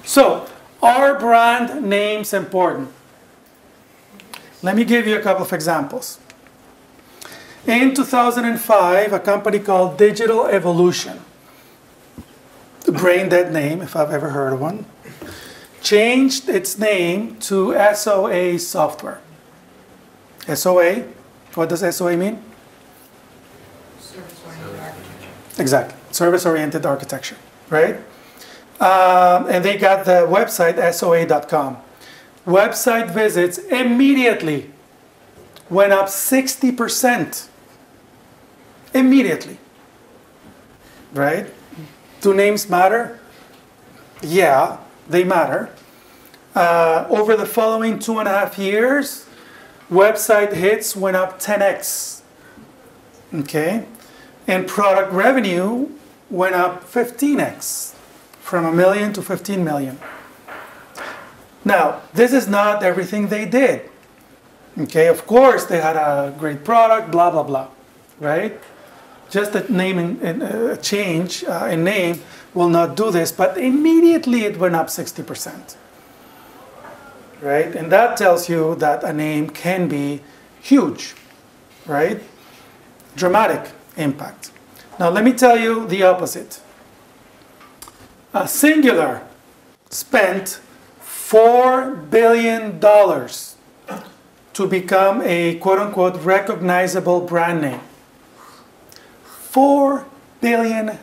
So, are brand names important? Let me give you a couple of examples. In 2005, a company called Digital Evolution, brain dead name if I've ever heard of one, changed its name to SOA Software. SOA, what does SOA mean? Service-oriented architecture. Exactly, service-oriented architecture, right? And they got the website SOA.com. Website visits immediately went up 60%. Immediately, right? Do names matter? Yeah, they matter. Over the following 2.5 years, website hits went up 10x. Okay? And product revenue went up 15x, from $1 million to 15 million. Now, this is not everything they did. Okay, of course, they had a great product, blah, blah, blah, right? Just a name and change in name will not do this, but immediately it went up 60%. Right? And that tells you that a name can be huge, right? Dramatic impact. Now let me tell you the opposite. Cingular spent $4 billion to become a quote-unquote recognizable brand name. $4 billion.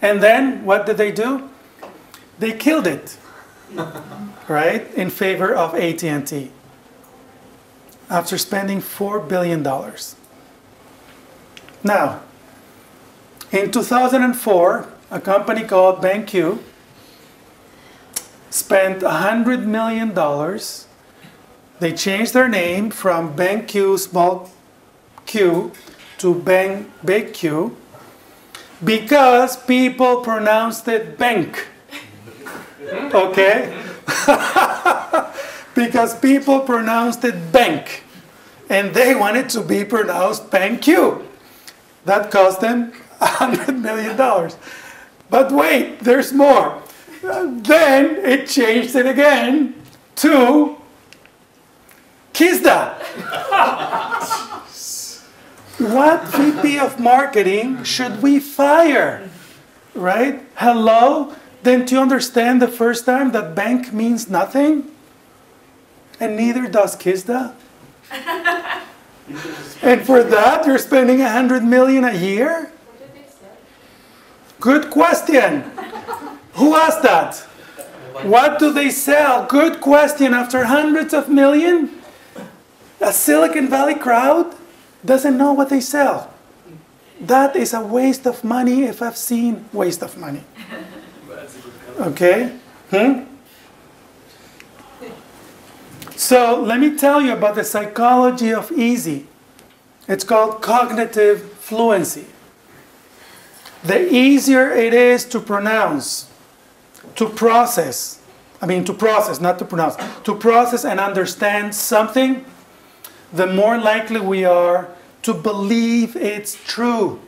And then what did they do? They killed it, right, in favor of AT&T after spending $4 billion. Now, in 2004, a company called BankQ spent $100 million. They changed their name from BankQ small q to big Q because people pronounced it bank. Okay? Because people pronounced it bank. And they wanted to be pronounced BankQ. That cost them $100 million. But wait, there's more. Then it changed it again to Kizda. What VP of marketing should we fire? Right? Hello? Didn't you understand the first time that bank means nothing? And neither does Kizda. And for that, you're spending $100 million a year? What did they say? Good question. Who asked that? What do they sell? Good question. After hundreds of millions, a Silicon Valley crowd doesn't know what they sell. That is a waste of money if I've seen waste of money. Okay? So let me tell you about the psychology of easy. It's called cognitive fluency. The easier it is to pronounce, to process, not to pronounce, to process and understand something, the more likely we are to believe it's true.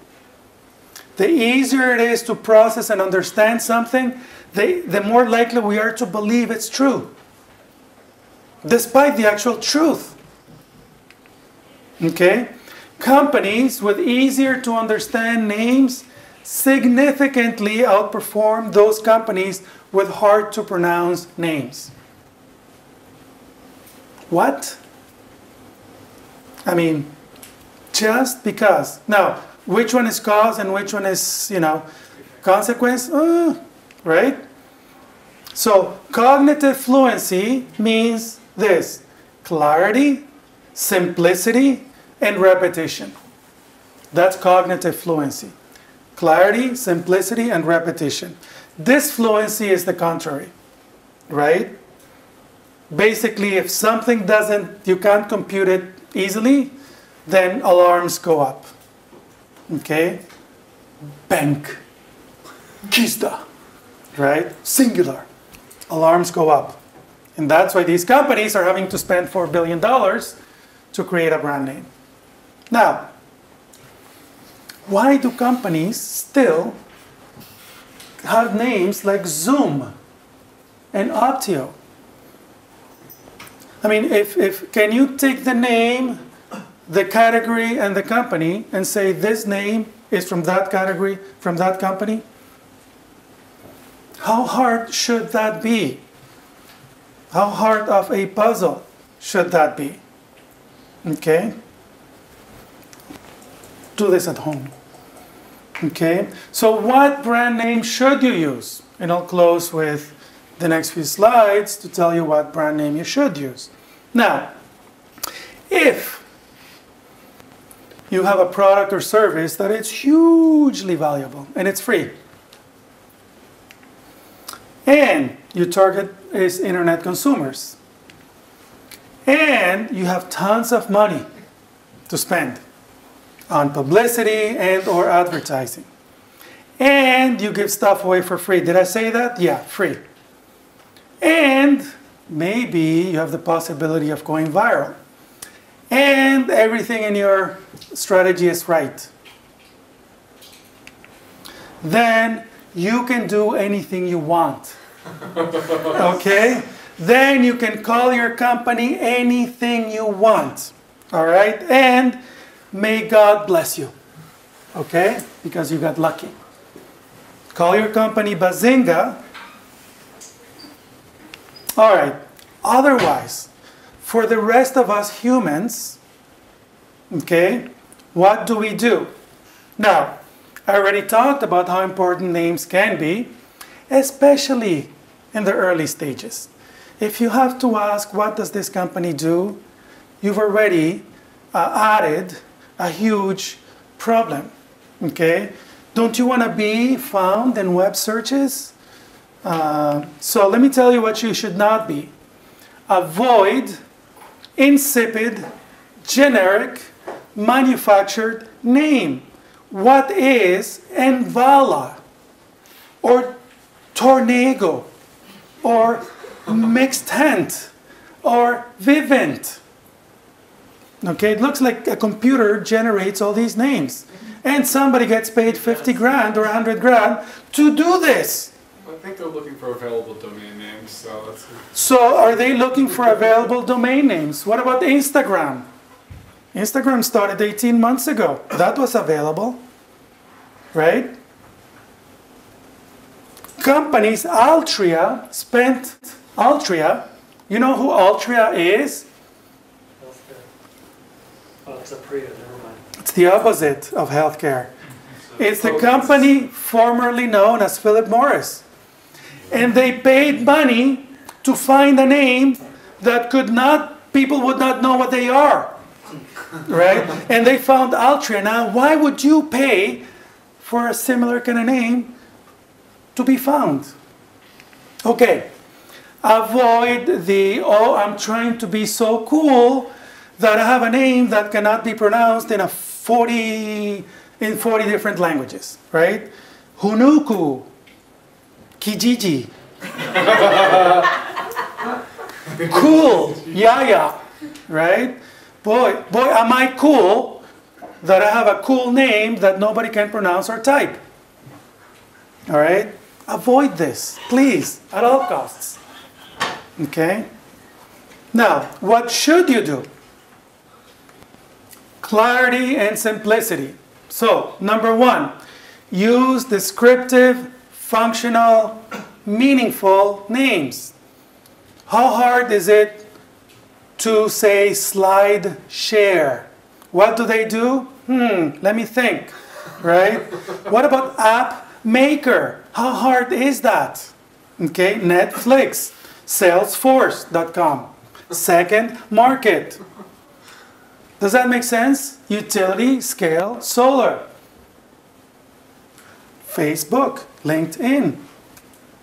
The easier it is to process and understand something, the more likely we are to believe it's true, despite the actual truth. Okay? Companies with easier to understand names significantly outperform those companies with hard to pronounce names. What? I mean, just because. Now, which one is cause and which one is, consequence? Right? So, cognitive fluency means this: clarity, simplicity, and repetition. That's cognitive fluency. Clarity, simplicity, and repetition. Disfluency is the contrary, right? Basically, if something you can't compute it easily, then alarms go up. Okay? Bank. Kizda. Right? Cingular. Alarms go up. And that's why these companies are having to spend $4 billion to create a brand name. Now, why do companies still have names like Zoom? and Optio. I mean, can you take the name, the category, and the company and say this name is from that category, from that company? How hard should that be? How hard of a puzzle should that be? Okay? Do this at home. Okay? So what brand name should you use? And I'll close with the next few slides to tell you what brand name you should use. Now, if you have a product or service that is hugely valuable and it's free, and your target is internet consumers, and you have tons of money to spend on publicity and or advertising, and you give stuff away for free. Did I say that? Yeah, free. And maybe you have the possibility of going viral, and everything in your strategy is right. Then you can do anything you want. Okay? Then you can call your company anything you want. All right? And may God bless you. Okay? Because you got lucky. Call your company Bazinga. All right. Otherwise, for the rest of us humans, okay, what do we do? Now, I already talked about how important names can be, especially in the early stages. If you have to ask, what does this company do? You've already added a huge problem, okay? Don't you want to be found in web searches? So let me tell you what you should not be. Avoid insipid, generic, manufactured name. What is Envala, or Tornado, or Mixtent, or Vivint? Okay, it looks like a computer generates all these names. And somebody gets paid 50 grand or 100 grand to do this. I think they're looking for available domain names, so that's... So are they looking for available domain names? What about Instagram? Instagram started 18 months ago. That was available, right? Companies, Altria, you know who Altria is? Oh, it's a Priya, never mind. It's the opposite of healthcare. It's the company formerly known as Philip Morris. And they paid money to find a name that people would not know what they are. Right? And they found Altria. Now, why would you pay for a similar kind of name to be found? Okay. Avoid the, oh, I'm trying to be so cool that I have a name that cannot be pronounced in 40 different languages, right? Hunuku, Kijiji, cool, Yaya, right? Boy, am I cool that I have a cool name that nobody can pronounce or type. All right? Avoid this, please, at all costs. Okay? Now, what should you do? Clarity and simplicity. So, number one, use descriptive, functional, meaningful names. How hard is it to say slide share? What do they do? Let me think, right? What about app maker? How hard is that? Okay, Netflix, Salesforce.com, Second Market. Does that make sense? Utility, scale, solar. Facebook, LinkedIn,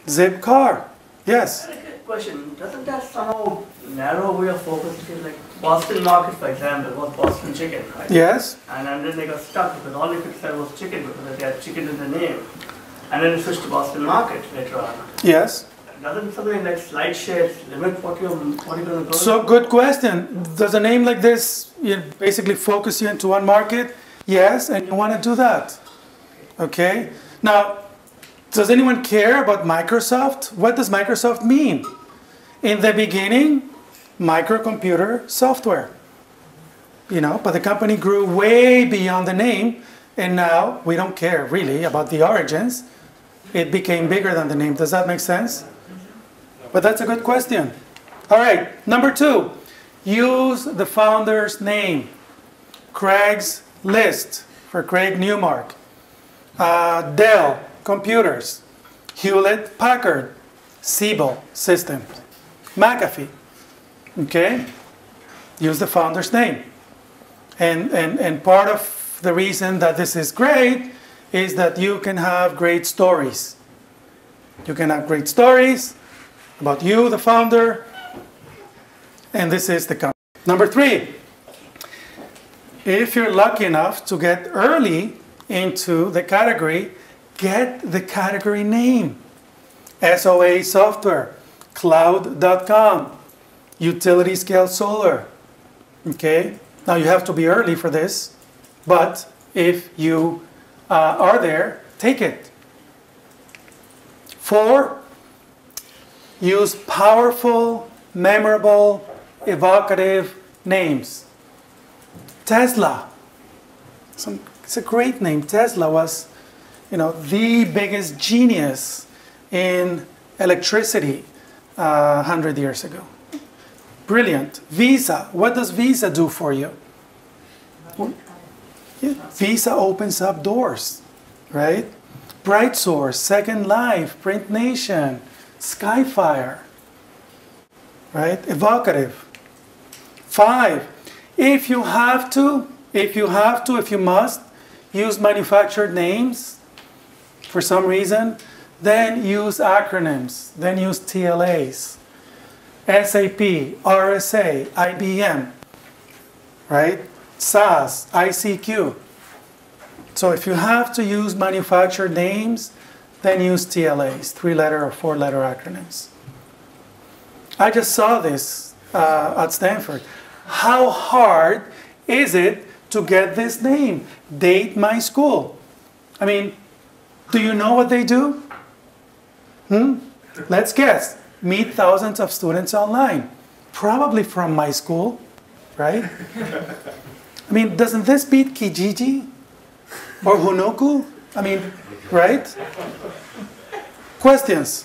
Zipcar. Yes? Question, doesn't that somehow narrow way of focus? Like Boston market, for example, was Boston chicken, right? Yes. And then they got stuck because all they could sell was chicken because they had chicken in the name. And then they switched to Boston market later on. Yes. Doesn't something like slide share limit what you're going to go? So good question. Does a name like this basically focus you into one market? Yes, and you want to do that. Okay? Now, Does anyone care about Microsoft? What does Microsoft mean? In the beginning, microcomputer software. But the company grew way beyond the name, and now we don't care really about the origins. It became bigger than the name. Does that make sense? But that's a good question. All right, number 2, use the founder's name. Craig's List for Craig Newmark. Dell Computers. Hewlett Packard. Seba Systems. McAfee. Okay? Use the founder's name. And part of the reason that this is great is that you can have great stories. You can have great stories about you, the founder, and this is the company. Number 3, if you're lucky enough to get early into the category, get the category name. SOA Software, Cloud.com, Utility Scale Solar. Okay? Now you have to be early for this, but if you are there, take it. 4, use powerful, memorable, evocative names. Tesla. It's a great name. Tesla was, the biggest genius in electricity 100 years ago. Brilliant. Visa. What does Visa do for you? Visa opens up doors, right? BrightSource, Second Life, Print Nation, Skyfire, right? Evocative. 5, if you must, use manufactured names for some reason, then use acronyms, then use TLAs. SAP, RSA, IBM, right? SAS, ICQ. So if you have to use manufactured names, then use TLAs, 3-letter or 4-letter acronyms. I just saw this at Stanford. How hard is it to get this name? Date My School. I mean, do you know what they do? Let's guess. Meet thousands of students online. Probably from my school, right? I mean, doesn't this beat Kijiji? Or Hunoku? I mean, right? Questions?